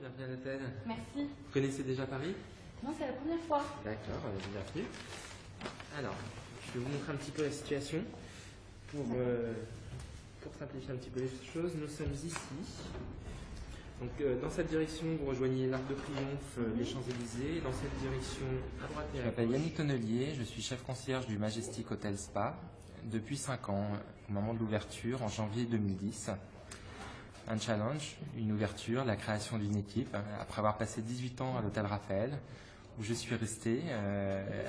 bienvenue à l'hôtel. Merci. Vous connaissez déjà Paris? Non, c'est la première fois. D'accord, bienvenue. Alors, je vais vous montrer un petit peu la situation pour simplifier un petit peu les choses. Nous sommes ici. Donc, dans cette direction, vous rejoignez l'Arc de Triomphe, les Champs-Élysées. Dans cette direction, à droite et à Je m'appelle gauche. Yannick Tonnelier, je suis chef concierge du Majestic Hotel Spa depuis 5 ans, au moment de l'ouverture en janvier 2010. Un challenge, une ouverture, la création d'une équipe, après avoir passé 18 ans à l'hôtel Raphaël, où je suis resté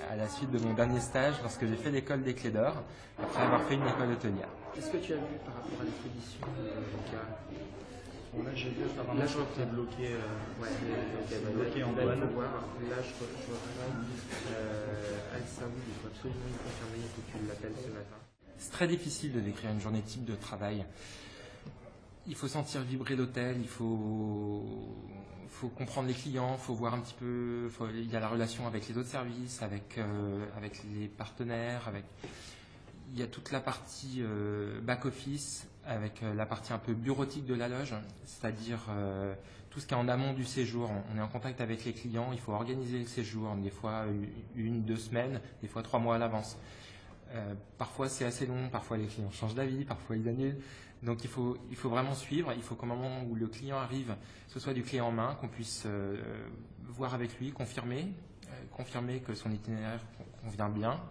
à la suite de mon dernier stage lorsque j'ai fait l'école des Clés d'Or, après avoir fait une école hôtelière. Qu'est-ce que tu as vu par rapport à l'expédition, Lucas? Bon, là, j'ai vu apparemment Là, je reprends. c'est bloqué. C'est bloqué en là, il douane. faut voir. Là, je reprends. Al Saoud, il faut absolument le confirmer. Il faut que tu l'appelles ce matin. C'est très difficile de décrire une journée type de travail. Il faut sentir vibrer l'hôtel, il faut comprendre les clients, il faut voir un petit peu, il y a la relation avec les autres services, avec les partenaires, il y a toute la partie back-office, avec la partie un peu bureautique de la loge, c'est-à-dire tout ce qui est en amont du séjour. On est en contact avec les clients, il faut organiser le séjour, des fois 1-2 semaines, des fois 3 mois à l'avance. Parfois c'est assez long, parfois les clients changent d'avis, parfois ils annulent. Donc il faut vraiment suivre, il faut qu'au moment où le client arrive, ce soit du clé en main, qu'on puisse voir avec lui, confirmer que son itinéraire convient bien,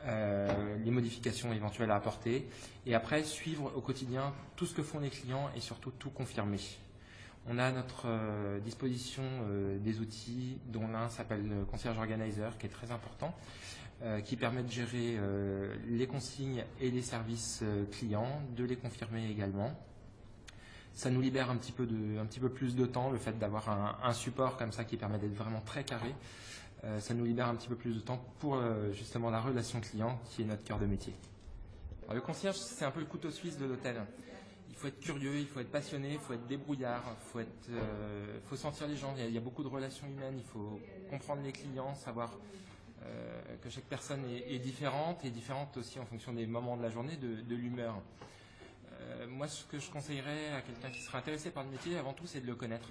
les modifications éventuelles à apporter, et après suivre au quotidien tout ce que font les clients et surtout tout confirmer. On a à notre disposition des outils dont l'un s'appelle le Concierge Organizer, qui est très important, qui permet de gérer les consignes et les services clients, de les confirmer également. Ça nous libère un petit peu plus de temps, le fait d'avoir un support comme ça qui permet d'être vraiment très carré. Ça nous libère un petit peu plus de temps pour justement la relation client qui est notre cœur de métier. Alors, le concierge, c'est un peu le couteau suisse de l'hôtel. Il faut être curieux, il faut être passionné, il faut être débrouillard, faut sentir les gens. Il y a beaucoup de relations humaines, il faut comprendre les clients, savoir que chaque personne est différente aussi en fonction des moments de la journée, de l'humeur. Moi, ce que je conseillerais à quelqu'un qui serait intéressé par le métier, avant tout, c'est de le connaître.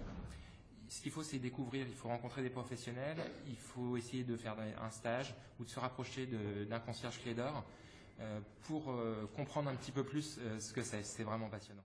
Ce qu'il faut, c'est découvrir. Il faut rencontrer des professionnels, il faut essayer de faire un stage ou de se rapprocher d'un concierge Clés d'Or pour comprendre un petit peu plus ce que c'est. C'est vraiment passionnant.